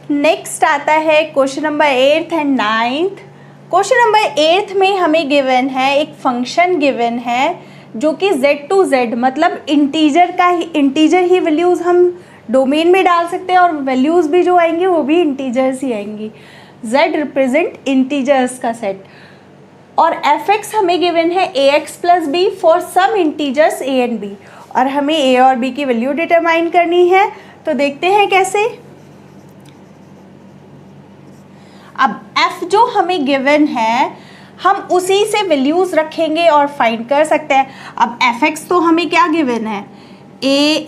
Next आता है question number 8 and 9। Question number 8 में हमें गिवन है, एक फंक्शन गिवन है जो कि z टू z मतलब इंटीजर ही वैल्यूज़ हम डोमेन में डाल सकते हैं और वैल्यूज़ भी जो आएंगी वो भी इंटीजर्स ही आएंगी। z रिप्रेजेंट इंटीजर्स का सेट और f(x) हमें गिवन है ax plus b for some integers a and b और हमें a और b की वैल्यू डिटरमाइन करनी है। तो देखते हैं कैसे। अब f जो हमें गिवन है हम उसी से वैल्यूज़ रखेंगे और फाइंड कर सकते हैं। अब f(x) तो हमें क्या गिवन है,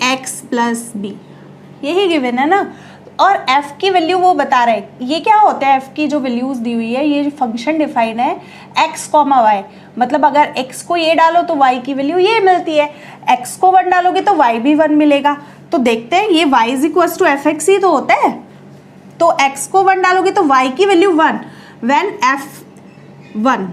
ax प्लस बी, यही गिवन है ना। और f की वैल्यू वो बता रहे हैं, ये क्या होता है, f की जो वैल्यूज़ दी हुई है, ये फंक्शन डिफाइन है x, y, मतलब अगर x को ये डालो तो y की वैल्यू ये मिलती है, x को 1 डालोगे तो y भी 1 मिलेगा। तो देखते हैं ये y is equal to f(x) ही तो होता है, तो x को 1 डालोगे तो y की वैल्यू 1, व्हेन f1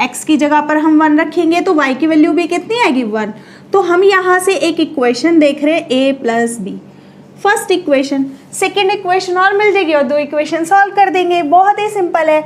x की जगह पर हम 1 रखेंगे तो y की वैल्यू भी कितनी आएगी 1। तो हम यहाँ से एक इक्वेशन देख रहे हैं a plus b, first equation, second equation और मिल जाएगी और 2 इक्वेशन सॉल्व कर देंगे, बहुत ही सिंपल है।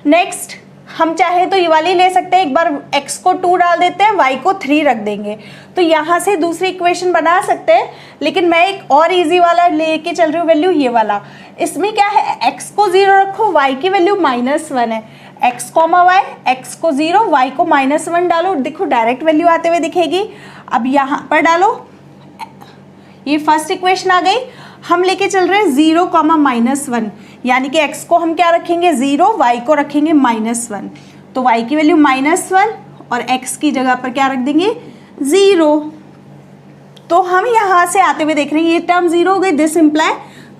नेक्स्ट हम चाहे तो ये वाली ले सकते हैं, एक बार x को 2 डाल देते हैं, y को 3 रख देंगे, तो यहाँ से दूसरी इक्वेशन बना सकते हैं। लेकिन मैं एक और इजी वाला लेके चल रही हूँ वैल्यू, ये वाला। इसमें क्या है, x को 0 रखो, y की वैल्यू -1 है, x, y, x को 0, y को -1 डालो, देखो डायरेक्ट वैल्यू आते हुए दिखेगी। अब यहाँ पर डालो, ये फर्स्ट इक्वेशन आ गई। हम लेके चल रहे हैं 0, -1, यानी कि x को हम क्या रखेंगे 0, y को रखेंगे -1, तो y की वैल्यू -1 और x की जगह पर क्या रख देंगे 0। तो हम यहाँ से आते हुए देख रहे हैं ये टर्म 0 हो गई, this imply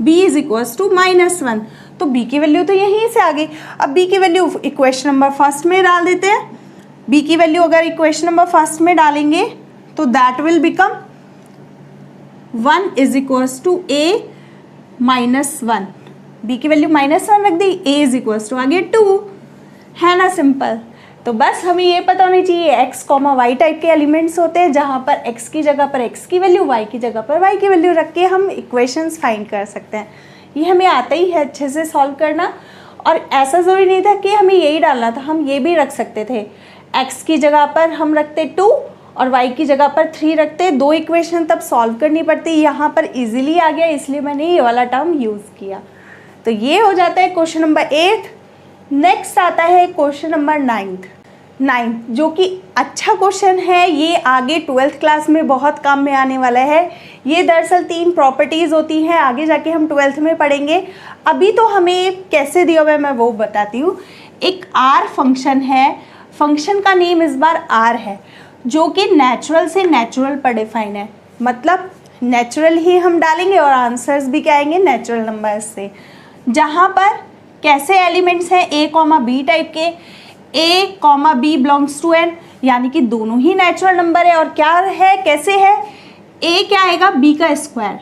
b is equals to -1, तो b की वैल्यू तो यहीं से आ गई। अब b की वैल्यू इक्वेशन नंबर फर्स्ट में डाल देते हैं। b की वैल्यू अगर इक्वेशन नंबर फर्स्ट में डालेंगे तो that will become 1 is equals to a -1, b की वैल्यू -1 रख दी, a इज इक्वल्स टू आगे 2, है ना सिंपल। तो बस हमें ये पता होनी चाहिए x, y टाइप के एलिमेंट्स होते हैं जहाँ पर x की जगह पर x की वैल्यू, y की जगह पर y की वैल्यू रख के हम इक्वेशंस फाइंड कर सकते हैं। ये हमें आता ही है अच्छे से सॉल्व करना, और ऐसा ज़रूरी नहीं था कि हमें यही डालना था, हम ये भी रख सकते थे, x की जगह पर हम रखते 2 और y की जगह पर 3 रखते, 2 इक्वेशन तब सॉल्व करनी पड़ती, यहाँ पर इजीली आ गया इसलिए मैंने ये वाला टर्म यूज़ किया। तो ये हो जाता है क्वेश्चन नंबर 8। नेक्स्ट आता है क्वेश्चन नंबर 9, जो कि अच्छा क्वेश्चन है, ये आगे 12th क्लास में बहुत काम में आने वाला है। ये दरअसल 3 प्रॉपर्टीज़ होती हैं, आगे जाके हम 12th में पढ़ेंगे, अभी तो हमें कैसे दिया हुआ है मैं वो बताती हूँ। एक R फंक्शन है, फंक्शन का नेम इस बार R है, जो कि नेचुरल से नेचुरल पर डिफाइन है, मतलब नेचुरल ही हम डालेंगे और आंसर्स भी क्या आएंगे नेचुरल नंबर्स से। जहाँ पर कैसे एलिमेंट्स हैं a, b टाइप के, a, b belongs to n, यानी कि दोनों ही नेचुरल नंबर है। और क्या है, कैसे है, a क्या आएगा b का स्क्वायर,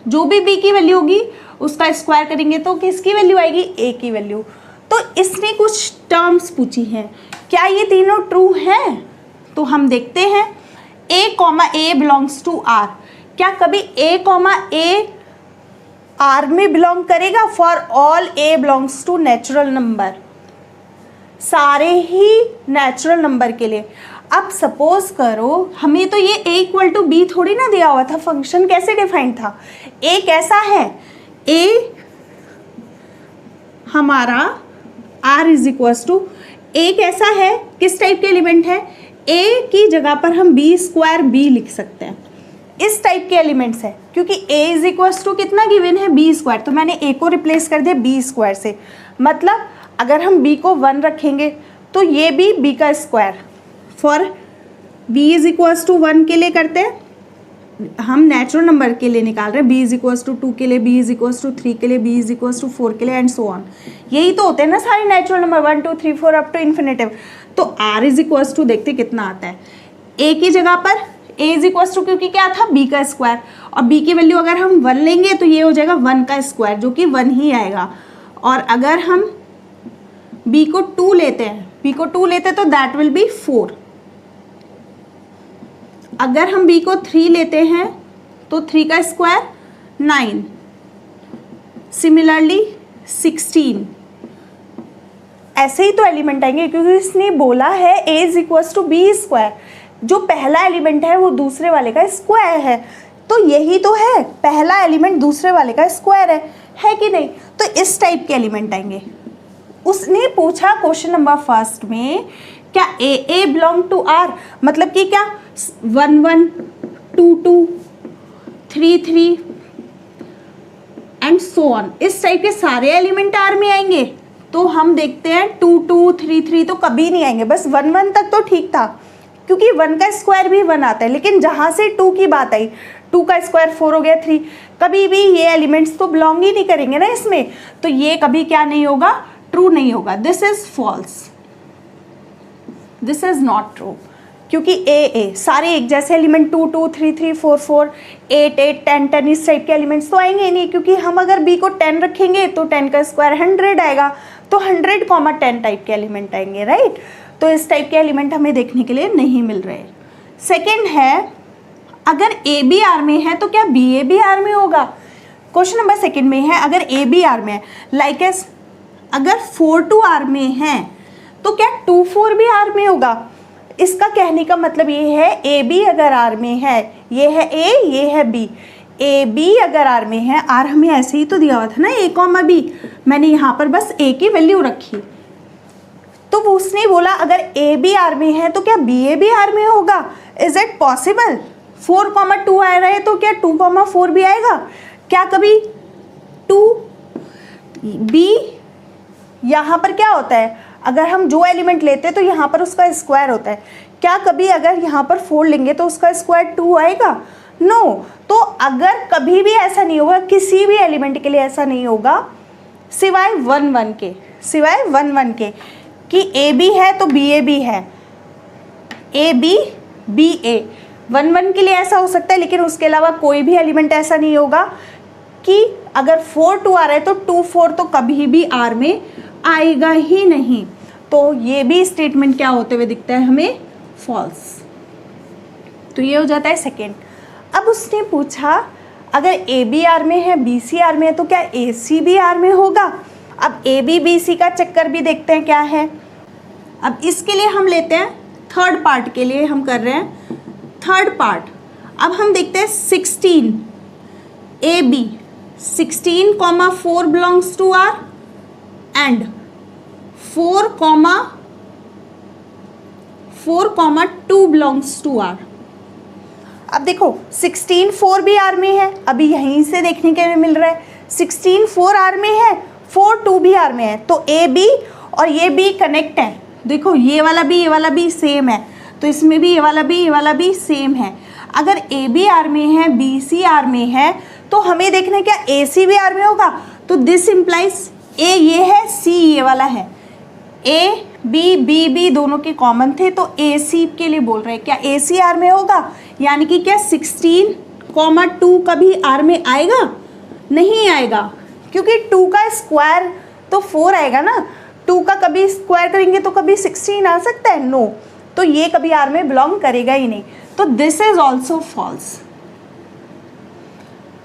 जो भी b की वैल्यू होगी उसका स्क्वायर करेंगे तो किसकी वैल्यू आएगी a की वैल्यू। तो इसने कुछ टर्म्स पूछी हैं, क्या ये तीनों ट्रू हैं, तो हम देखते हैं। a बिलोंग्स टू r, क्या कभी a R में बिलोंग करेगा, for all a belongs to natural number, सारे ही नेचुरल नंबर के लिए। अब सपोज करो हमें तो ये a इक्वल टू b थोड़ी ना दिया हुआ था, फंक्शन कैसे डिफाइन था, a कैसा है, a हमारा r is equal to a कैसा है, किस टाइप के एलिमेंट है, a की जगह पर हम b² b लिख सकते हैं, इस टाइप के एलिमेंट्स है, क्योंकि a इज इक्वल टू कितना गिवन है b², तो मैंने a को रिप्लेस कर दिया b² से, मतलब अगर हम b को 1 रखेंगे तो ये भी b का square, for b is equal to 1 के लिए करते हैं, हम नेचुरल नंबर के लिए निकाल रहे हैं, b इज इक्वल टू 2 के लिए, b इज इक्वल टू 3 के लिए, b इज इक्वल टू 4 के लिए एंड सो ऑन। यही तो होते हैं ना सारे natural number, 1 2 3 4 up to infinitive. तो r इज इक्वल टू देखते कितना आता है, a की जगह पर a इज इक्वल टू, क्योंकि क्या था b का स्क्वायर, और b की वैल्यू अगर हम 1 लेंगे तो ये हो जाएगा 1 का स्क्वायर, जो कि 1 ही आएगा। और अगर हम b को 2 लेते हैं तो दैट विल बी 4। अगर हम b को 3 लेते हैं तो 3 का स्क्वायर 9, सिमिलरली 16, ऐसे ही तो एलिमेंट आएंगे क्योंकि इसने बोला है a is equals to b square, जो पहला एलिमेंट है वो दूसरे वाले का स्क्वायर है, तो यही तो है, पहला एलिमेंट दूसरे वाले का स्क्वायर है कि नहीं? तो इस टाइप के एलिमेंट आएंगे। उसने पूछा क्वेश्चन नंबर फर्स्ट में क्या ए बिलोंग टू आर, मतलब कि क्या 1 1 2 2 3 3 एंड सो ऑन, इस टाइप के सारे एलिमेंट आर में आएंगे? तो हम देखते हैं 2 2 3 3 तो कभी नहीं आएंगे, बस 1 1 तक तो ठीक था क्योंकि 1 का स्क्वायर भी 1 आता है, लेकिन जहाँ से 2 की बात आई, 2 का स्क्वायर 4 हो गया 3, कभी भी ये एलिमेंट्स तो बिलोंग ही नहीं करेंगे ना इसमें, तो ये कभी क्या नहीं होगा, ट्रू नहीं होगा। This is false, this is not true, क्योंकि ए सारे एक जैसे एलिमेंट 2 2 3 3 4 4 8 8 10 10 इस टाइप के एलिमेंट्स तो आएंगे नहीं, क्योंकि हम अगर बी को 10 रखेंगे तो 10 का स्क्वायर 100 आएगा, तो 100, 10 टाइप के एलिमेंट आएंगे, राइट? तो इस टाइप के एलिमेंट हमें देखने के लिए नहीं मिल रहे। सेकेंड है, अगर ए बी आर में है तो क्या बी ए भी आर में होगा? क्वेश्चन नंबर सेकेंड में है अगर ए बी आर में है, लाइक एस अगर 4 2 आर में है तो क्या 2 4 भी आर में होगा? इसका कहने का मतलब ये है ए बी अगर आर में है, ये है ए, ये है बी, ए बी अगर आर में है, आर हमें ऐसे ही तो दिया हुआ था ना ए कॉमा बी, मैंने यहाँ पर बस ए की वैल्यू रखी, तो वो उसने बोला अगर ए बी आर में है तो क्या बी ए भी आर में होगा? Is it possible? 4 2 आ रहा है तो क्या 2 4 भी आएगा? क्या कभी 2 बी, यहाँ पर क्या होता है, अगर हम जो एलिमेंट लेते हैं तो यहाँ पर उसका स्क्वायर होता है, क्या कभी अगर यहाँ पर 4 लेंगे तो उसका स्क्वायर 2 आएगा? नो। तो अगर कभी भी ऐसा नहीं होगा, किसी भी एलिमेंट के लिए ऐसा नहीं होगा सिवाय 1 1 के, सिवाय 1 1 के, कि ए बी है तो बी ए भी है, ए बी बी ए, 1 1 के लिए ऐसा हो सकता है, लेकिन उसके अलावा कोई भी एलिमेंट ऐसा नहीं होगा कि अगर 4 2 आ रहा है तो 2 4 तो कभी भी आर में आएगा ही नहीं। तो ये भी स्टेटमेंट क्या होते हुए दिखता है हमें, फॉल्स। तो ये हो जाता है सेकेंड। अब उसने पूछा अगर ए बी आर में है, बी सी आर में है, तो क्या ए सी भी आर में होगा? अब ए बी बी सी का चक्कर भी देखते हैं क्या है। अब इसके लिए हम लेते हैं थर्ड पार्ट के लिए हम कर रहे हैं थर्ड पार्ट। अब हम देखते हैं 16 A B 16, 4 belongs to R and 4, 2 belongs to R. अब देखो 16 4 भी आर में है, अभी यहीं से देखने के लिए मिल रहा है 16 4 आर में है, 4 2 भी आर में है, तो ए बी और ये बी कनेक्ट है। देखो ये वाला भी सेम है, तो इसमें भी ये वाला भी सेम है। अगर ए बी आर में है, बी सी आर में है, तो हमें देखना है क्या ए सी भी आर में होगा? तो दिस इम्प्लाइज ए ये है, सी ये वाला है, ए बी बी बी दोनों के कॉमन थे, तो ए सी के लिए बोल रहे हैं क्या ए सी आर में होगा? यानी कि क्या 16, 2 कभी आर में आएगा? नहीं आएगा, क्योंकि 2 का स्क्वायर तो 4 आएगा ना, 2 का कभी स्क्वायर करेंगे तो कभी 16 आ सकता है? नो। तो ये कभी आर में बिलोंग करेगा ही नहीं, तो दिस इज ऑल्सो फॉल्स।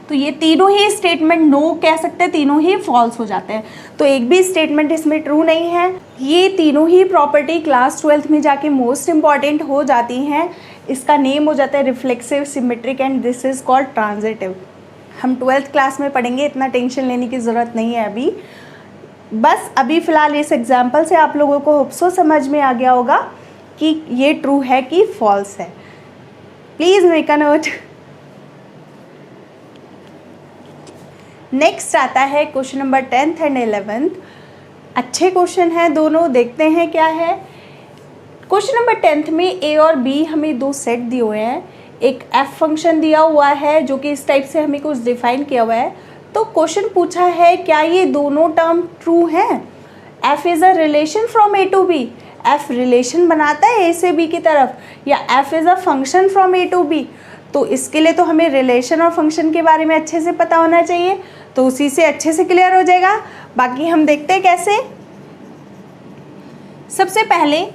तो ये तीनों ही स्टेटमेंट नो कह सकते हैं, तीनों ही फॉल्स हो जाते हैं, तो एक भी स्टेटमेंट इसमें ट्रू नहीं है। ये तीनों ही प्रॉपर्टी क्लास 12th में जाके मोस्ट इंपॉर्टेंट हो जाती हैं। इसका नेम हो जाता है reflexive, symmetric and this is called transitive. हम 12th क्लास में पढ़ेंगे, इतना टेंशन लेने की ज़रूरत नहीं है अभी। बस अभी फ़िलहाल इस एग्जाम्पल से आप लोगों को होप्सो समझ में आ गया होगा कि ये ट्रू है कि फॉल्स है। Please make a note. Next आता है question number 10th and 11th। अच्छे क्वेश्चन हैं दोनों, देखते हैं क्या है। क्वेश्चन नंबर 10th में ए और बी हमें दो सेट दिए हुए हैं, एक एफ फंक्शन दिया हुआ है जो कि इस टाइप से हमें कुछ डिफाइन किया हुआ है। तो क्वेश्चन पूछा है क्या ये दोनों टर्म ट्रू हैं? F is a relation from A to B, F relation बनाता है ए से बी की तरफ, या F is a function from A to B. तो इसके लिए तो हमें रिलेशन और फंक्शन के बारे में अच्छे से पता होना चाहिए, तो उसी से अच्छे से क्लियर हो जाएगा। बाकी हम देखते हैं कैसे। सबसे पहले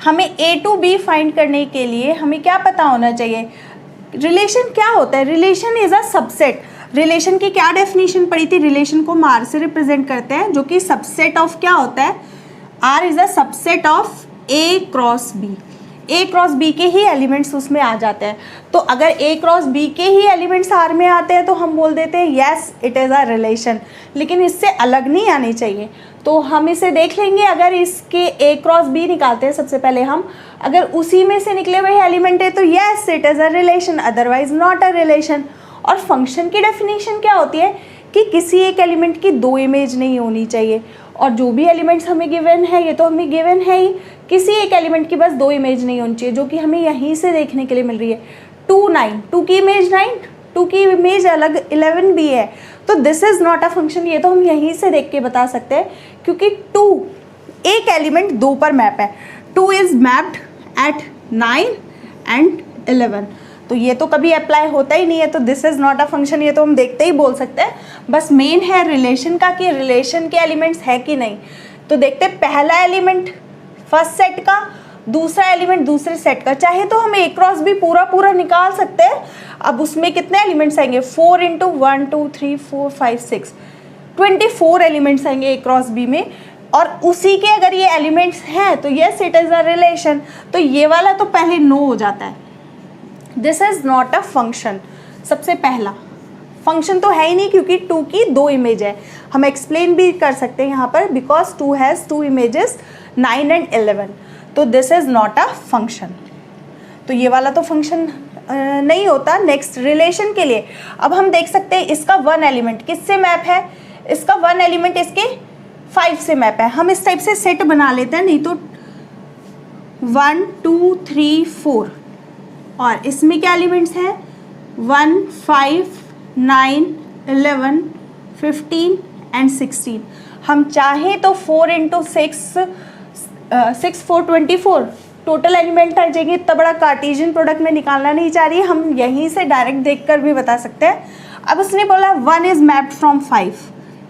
हमें ए टू बी फाइंड करने के लिए हमें क्या पता होना चाहिए? रिलेशन क्या होता है? Relation is a subset. Relation की क्या डेफिनेशन पढ़ी थी? रिलेशन को हम आर से रिप्रेजेंट करते हैं, जो कि सबसेट ऑफ क्या होता है? R is a subset of A cross B. A cross B के ही एलिमेंट्स उसमें आ जाते हैं। तो अगर ए क्रॉस बी के ही एलिमेंट्स आर में आते हैं तो हम बोल देते हैं yes it is a relation, लेकिन इससे अलग नहीं आनी चाहिए। तो हम इसे देख लेंगे। अगर इसके ए क्रॉस बी निकालते हैं सबसे पहले हम, अगर उसी में से निकले हुए एलिमेंट है तो yes it is a relation, otherwise not a relation. और फंक्शन की डेफिनेशन क्या होती है कि किसी एक एलिमेंट की दो इमेज नहीं होनी चाहिए, और जो भी एलिमेंट्स हमें गिवन है, ये तो हमें गिवन है ही, किसी एक एलिमेंट की बस दो इमेज नहीं होनी चाहिए, जो कि हमें यहीं से देखने के लिए मिल रही है। 2 9, 2 की इमेज 9, 2 की इमेज अलग 11 भी है, तो this is not a function. ये तो हम यहीं से देख के बता सकते हैं, क्योंकि 2 एक एलिमेंट 2 पर मैप है। 2 इज़ मैप्ड एट 9 एंड 11, तो ये तो कभी अप्लाई होता ही नहीं है, तो this is not a function. ये तो हम देखते ही बोल सकते हैं। बस मेन है रिलेशन का कि रिलेशन के एलिमेंट्स है कि नहीं। तो देखते हैं पहला एलिमेंट फर्स्ट सेट का, दूसरा एलिमेंट दूसरे सेट का। चाहे तो हम ए क्रॉस भी पूरा पूरा निकाल सकते हैं। अब उसमें कितने एलिमेंट्स आएंगे? 4 × 1 2 3 4 5 6 24 एलिमेंट्स आएंगे ए क्रॉस बी में, और उसी के अगर ये एलिमेंट्स हैं तो yes it is a relation. तो ये वाला तो पहले नो हो जाता है, this is not a function. सबसे पहला फंक्शन तो है ही नहीं, क्योंकि 2 की दो इमेज है। हम एक्सप्लेन भी कर सकते हैं यहाँ पर, बिकॉज 2 हैज़ 2 इमेजेस 9 एंड 11, तो this is not a function. तो ये वाला तो फंक्शन नहीं होता। नेक्स्ट रिलेशन के लिए अब हम देख सकते हैं इसका 1 एलिमेंट किससे मैप है? इसका 1 एलिमेंट इसके 5 से मैप है। हम इस टाइप से सेट बना लेते हैं, नहीं तो 1 2 3 4, और इसमें क्या एलिमेंट्स हैं? 1 5 9 11 15 एंड 16। हम चाहें तो 4 × 6 4 24 टोटल एलिमेंट आ जाएंगे। इतना बड़ा कार्टेशियन प्रोडक्ट में निकालना नहीं चाह रही है, हम यहीं से डायरेक्ट देखकर भी बता सकते हैं। अब उसने बोला 1 इज़ मैप्ड फ्रॉम 5,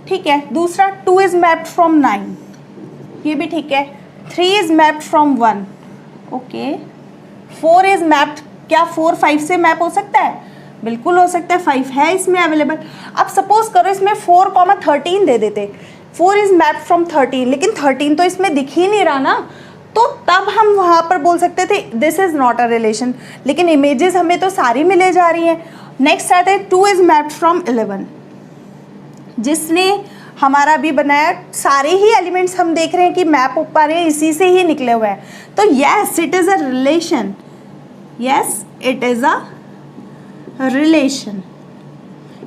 ठीक है। दूसरा 2 इज़ मैप्ड फ्रॉम 9, ये भी ठीक है। 3 is mapped from 1, okay. 4 is mapped, क्या 4 5 से मैप हो सकता है? बिल्कुल हो सकता है, 5 है इसमें अवेलेबल। अब सपोज करो इसमें 4 13 दे देते, 4 इज़ मैप्ड फ्रॉम 13, लेकिन 13 तो इसमें दिख ही नहीं रहा ना, तो तब हम वहाँ पर बोल सकते थे this is not a relation, लेकिन इमेजेस हमें तो सारी मिले जा रही हैं। नेक्स्ट आता है 2 इज़ मैप्ड फ्रॉम 11, जिसने हमारा भी बनाया, सारे ही एलिमेंट्स हम देख रहे हैं कि मैप हो पा रहे हैं, इसी से ही निकले हुए हैं। तो yes it is a relation, yes it is a relation,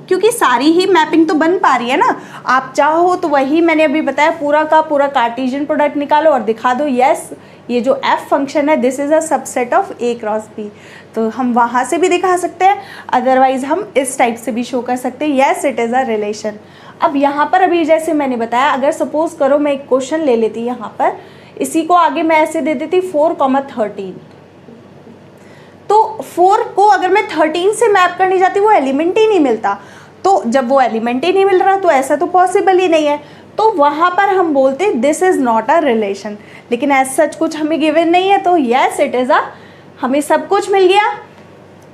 क्योंकि सारी ही मैपिंग तो बन पा रही है ना। आप चाहो तो वही मैंने अभी बताया, पूरा का पूरा कार्टेशियन प्रोडक्ट निकालो और दिखा दो यस ये जो एफ फंक्शन है this is a subset of A cross B. तो हम वहाँ से भी दिखा सकते हैं, अदरवाइज हम इस टाइप से भी शो कर सकते हैं yes it is a relation. अब यहाँ पर अभी जैसे मैंने बताया, अगर सपोज करो मैं एक क्वेश्चन ले लेती यहाँ पर, इसी को आगे मैं ऐसे दे देती 4 13, तो 4 को अगर मैं 13 से मैप करनी जाती वो एलिमेंट ही नहीं मिलता। तो जब वो एलिमेंट ही नहीं मिल रहा तो ऐसा तो पॉसिबल ही नहीं है, तो वहाँ पर हम बोलते this is not a relation. लेकिन एज सच कुछ हमें गिवन नहीं है, तो यस इट इज़ अ, हमें सब कुछ मिल गया,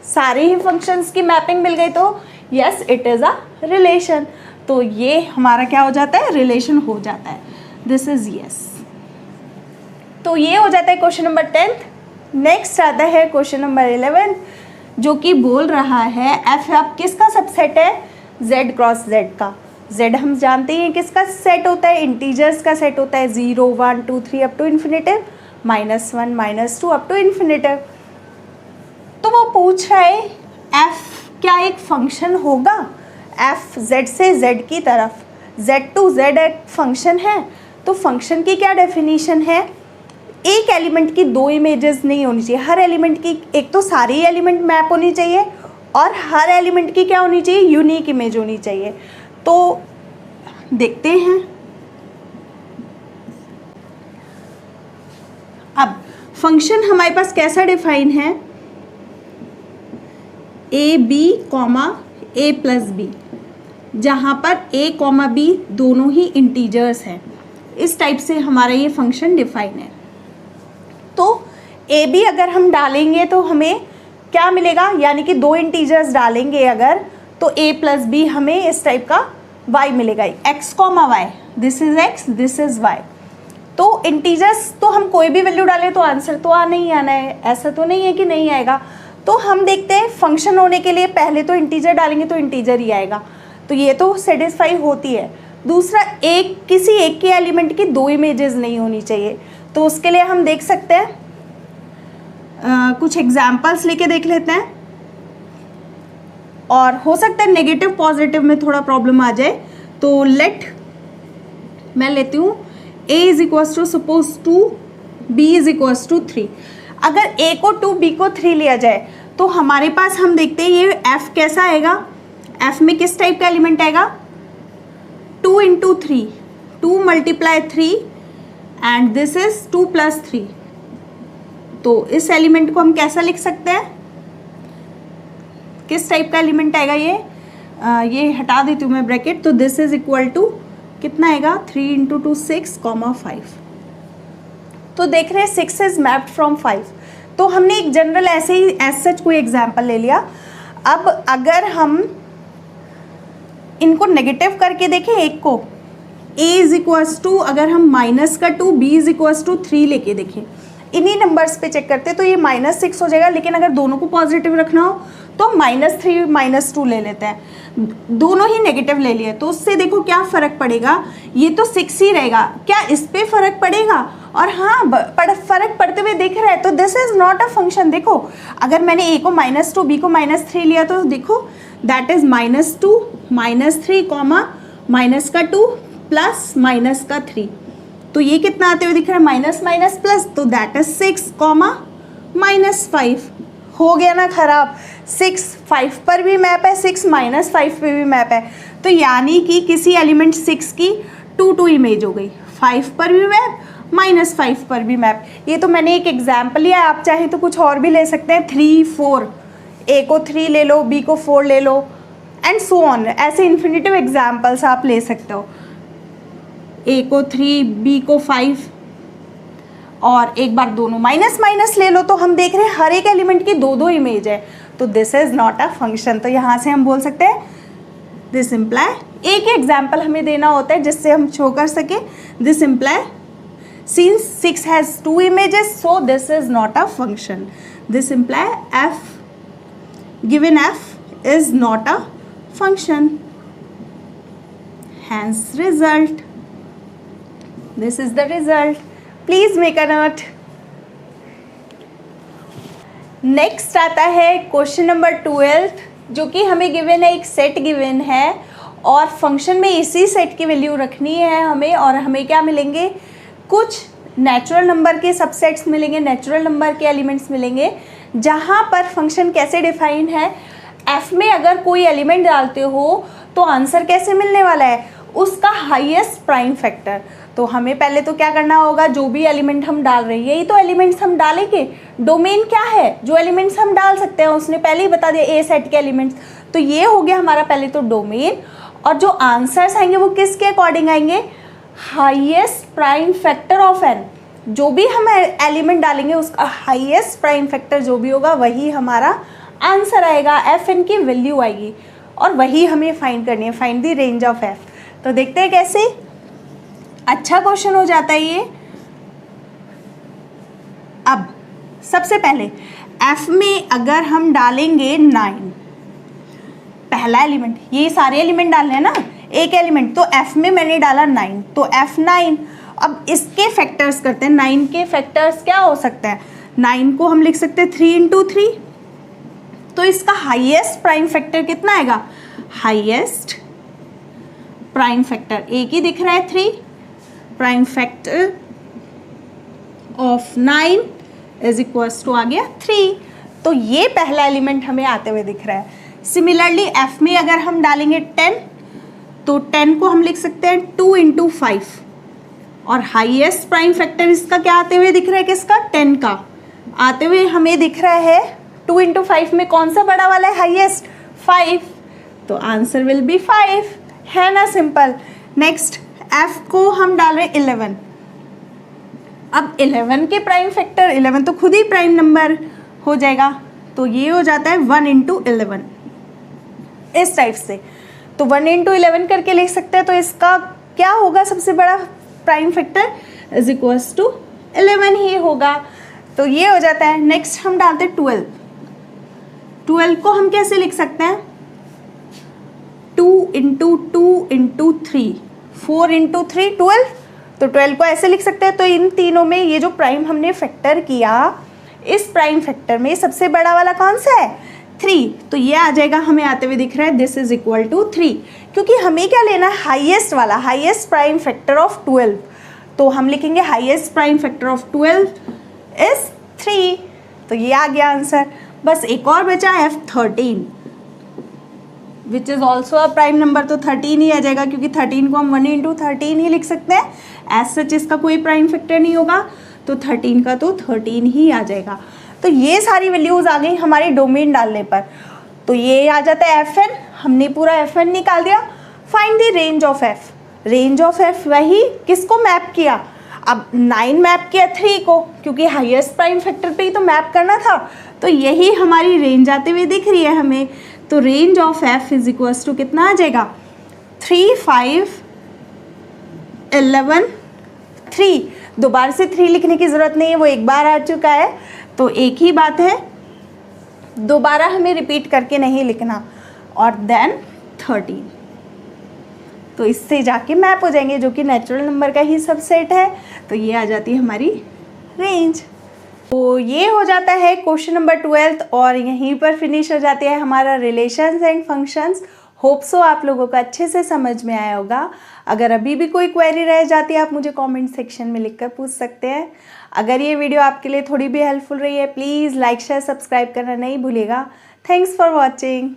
सारे ही फंक्शंस की मैपिंग मिल गई, तो yes it is a relation. तो ये हमारा क्या हो जाता है? रिलेशन हो जाता है, दिस इज़ यस। तो ये हो जाता है क्वेश्चन नंबर 10। नेक्स्ट आता है क्वेश्चन नंबर 11, जो कि बोल रहा है एफ आप किसका सबसेट है? z क्रॉस z का। z हम जानते हैं किसका सेट होता है? इंटीजर्स का सेट होता है, 0 1 2 3 up to infinitive, -1 -2 up to infinitive. तो वो पूछ रहा है f क्या एक फंक्शन होगा? f z से z की तरफ, z टू z एक फंक्शन है, तो फंक्शन की क्या डेफिनेशन है? एक एलिमेंट की दो इमेजेस नहीं होनी चाहिए, हर एलिमेंट की, एक तो सारे एलिमेंट मैप होनी चाहिए और हर एलिमेंट की क्या होनी चाहिए? यूनिक इमेज होनी चाहिए। तो देखते हैं, अब फंक्शन हमारे पास कैसा डिफाइन है? A B comma A plus B, जहाँ पर ए कॉमा बी दोनों ही इंटीजर्स हैं। इस टाइप से हमारा ये फंक्शन डिफाइन है। तो ए बी अगर हम डालेंगे तो हमें क्या मिलेगा? यानी कि दो इंटीजर्स डालेंगे अगर, तो a प्लस बी हमें इस टाइप का y मिलेगा, x comma Y, this is x, this is y। तो इंटीजर्स तो हम कोई भी वैल्यू डालें तो आंसर तो नहीं आना है, ऐसा तो नहीं है कि नहीं आएगा। तो हम देखते हैं फंक्शन होने के लिए पहले तो इंटीजर डालेंगे तो इंटीजर ही आएगा, तो ये तो सेटिस्फाई होती है। दूसरा, किसी एक के एलिमेंट की दो इमेजेस नहीं होनी चाहिए, तो उसके लिए हम देख सकते हैं कुछ एग्जाम्पल्स लेके देख लेते हैं, और हो सकता है नेगेटिव पॉजिटिव में थोड़ा प्रॉब्लम आ जाए। तो मैं लेती हूँ a is equals to suppose 2, b is equals to 3। अगर a को 2 b को 3 लिया जाए तो हमारे पास हम देखते हैं ये f कैसा आएगा, f में किस टाइप का एलिमेंट आएगा, 2 into 3, 2 multiply 3 and this is 2 plus 3। तो इस एलिमेंट को हम कैसा लिख सकते हैं, किस टाइप का एलिमेंट आएगा ये हटा देती हूँ मैं ब्रैकेट। तो दिस इज इक्वल टू कितना आएगा, 3 इंटू 2 6, 5। तो देख रहे हैं 6 इज मैप्ड फ्रॉम 5। तो हमने एक जनरल ऐसे ही एज सच कोई एग्जाम्पल ले लिया। अब अगर हम इनको नेगेटिव करके देखें, एक को a इज इक्वल्स टू, अगर हम माइनस का 2, b इज इक्वल्स टू 3 लेके देखें, इन्हीं नंबर्स पे चेक करते तो ये -6 हो जाएगा। लेकिन अगर दोनों को पॉजिटिव रखना हो तो -3 -2 ले लेते हैं, दोनों ही नेगेटिव ले लिए, तो उससे देखो क्या फ़र्क पड़ेगा, ये तो 6 ही रहेगा, क्या इस पे फ़र्क पड़ेगा, और हाँ फ़र्क पड़ते हुए दिख रहा है, तो this is not a function. देखो अगर मैंने a को -2 b को -3 लिया तो देखो दैट इज़ -2 -3 कॉमा माइनस का 2 प्लस माइनस का 3, तो ये कितना आते हुए दिख रहा है, माइनस माइनस प्लस, तो दैट इज 6 कॉमा -5। हो गया ना खराब, 6 5 पर भी मैप है, 6 -5 पे भी मैप है, तो यानी कि किसी एलिमेंट 6 की 2 इमेज हो गई, 5 पर भी मैप, -5 पर भी मैप। ये तो मैंने एक एग्जाम्पल लिया, आप चाहे तो कुछ और भी ले सकते हैं, 3 4, a को 3 ले लो, b को 4 ले लो एंड सो ऑन, ऐसे इन्फिनिटिव एग्जाम्पल्स आप ले सकते हो। a को 3, b को 5, और एक बार दोनों माइनस माइनस ले लो, तो हम देख रहे हैं हर एक एलिमेंट की 2 इमेज है, तो this is not a function. तो यहाँ से हम बोल सकते हैं दिस इम्प्लाई, एक एग्जाम्पल हमें देना होता है जिससे हम शो कर सके, this imply since 6 has 2 images so this is not a function, this imply f given f is not a function, hence result, this is the result, please make a note। Next आता है question number 12, जो कि हमें given है, एक set given है और function में इसी सेट की वैल्यू रखनी है हमें, और हमें क्या मिलेंगे, कुछ नेचुरल नंबर के सबसेट्स मिलेंगे, नेचुरल नंबर के एलिमेंट्स मिलेंगे, जहाँ पर फंक्शन कैसे डिफाइन है, f में अगर कोई एलिमेंट डालते हो तो आंसर कैसे मिलने वाला है, उसका हाईएस्ट प्राइम फैक्टर। तो हमें पहले तो क्या करना होगा, जो भी एलिमेंट हम डाल रहे हैं, यही तो एलिमेंट्स हम डालेंगे, डोमेन क्या है, जो एलिमेंट्स हम डाल सकते हैं उसने पहले ही बता दिया, ए सेट के एलिमेंट्स, तो ये हो गया हमारा पहले तो डोमेन, और जो आंसर्स आएंगे वो किसके अकॉर्डिंग आएंगे, highest prime factor of N, जो भी हम एलिमेंट डालेंगे उसका हाईएस्ट प्राइम फैक्टर जो भी होगा वही हमारा आंसर आएगा, एफ एन की वैल्यू आएगी, और वही हमें फाइंड करनी है, find the range of F. तो देखते हैं कैसे, अच्छा क्वेश्चन हो जाता है ये। अब सबसे पहले एफ में अगर हम डालेंगे 9, पहला एलिमेंट, ये सारे एलिमेंट डालने हैं ना, एक एलिमेंट, तो f में मैंने डाला 9, तो f9। अब इसके फैक्टर्स करते हैं, 9 के फैक्टर्स क्या हो सकते हैं, 9 को हम लिख सकते हैं 3 इंटू 3, तो इसका हाईएस्ट प्राइम फैक्टर कितना आएगा, हाईएस्ट प्राइम फैक्टर एक ही दिख रहा है 3, prime factor of 9 is equals to आ गया 3, तो ये पहला एलिमेंट हमें आते हुए दिख रहा है। सिमिलरली f में अगर हम डालेंगे 10, तो 10 को हम लिख सकते हैं 2 इंटू 5, और हाईएस्ट प्राइम फैक्टर इसका क्या आते हुए दिख रहा है, किसका, 10 का आते हुए हमें दिख रहा है। 2 इंटू 5 में कौन सा बड़ा वाला है, हाईएस्ट, 5, तो आंसर विल बी 5, है ना, सिंपल। नेक्स्ट f को हम डाल रहे 11, अब 11 के प्राइम फैक्टर, 11 तो खुद ही प्राइम नंबर हो जाएगा, तो ये हो जाता है 1 इंटू 11, इस टाइप से। तो 1 इंटू 11 करके लिख सकते हैं। तो इसका क्या होगा, सबसे बड़ा prime factor is equals to 11 ही होगा। तो ये हो जाता है। नेक्स्ट हम डालते हैं 12। 12 को हम कैसे लिख सकते हैं, 2 इंटू 2 इंटू 3, 4 इंटू 3 12। तो 12 को ऐसे लिख सकते हैं। तो इन तीनों में ये जो प्राइम हमने फैक्टर किया, इस प्राइम फैक्टर में सबसे बड़ा वाला कौन सा है, 3। तो ये आ जाएगा, हमें आते हुए दिख रहा है दिस इज इक्वल टू 3, क्योंकि हमें क्या लेना है, हाईएस्ट वाला, हाईएस्ट प्राइम फैक्टर ऑफ 12। तो हम लिखेंगे highest prime factor of 12 is 3। तो ये आ गया आंसर। बस एक और बचा F13 which is also a prime number. तो 13 ही आ जाएगा, क्योंकि 13 को हम 1 इंटू 13 ही लिख सकते हैं। एज सच इसका कोई प्राइम फैक्टर नहीं होगा, तो 13 का तो 13 ही आ जाएगा। तो ये सारी वैल्यूज़ आ गई हमारे डोमेन डालने पर। तो ये आ जाता है FN, हमने पूरा FN निकाल दिया। Find the range of F। Range of F वही किसको मैप किया, अब 9 मैप किया 3 को, क्योंकि हाईएस्ट प्राइम फैक्टर पे ही तो मैप करना था। तो यही हमारी रेंज आते हुए दिख रही है हमें। तो range of F is equals to कितना आ जाएगा, 3 5 11 3। दोबारा से 3 लिखने की ज़रूरत नहीं है, वो एक बार आ चुका है। तो एक ही बात है, दोबारा हमें रिपीट करके नहीं लिखना। और देन 13, तो इससे जाके मैप हो जाएंगे, जो कि नेचुरल नंबर का ही सबसेट है। तो ये आ जाती है हमारी रेंज। तो ये हो जाता है क्वेश्चन नंबर 12, और यहीं पर फिनिश हो जाती है हमारा relations and functions. Hope so आप लोगों को अच्छे से समझ में आया होगा। अगर अभी भी कोई क्वेरी रह जाती है, आप मुझे कमेंट सेक्शन में लिखकर पूछ सकते हैं। अगर ये वीडियो आपके लिए थोड़ी भी हेल्पफुल रही है, प्लीज़ लाइक शेयर सब्सक्राइब करना नहीं भूलिएगा। Thanks for watching.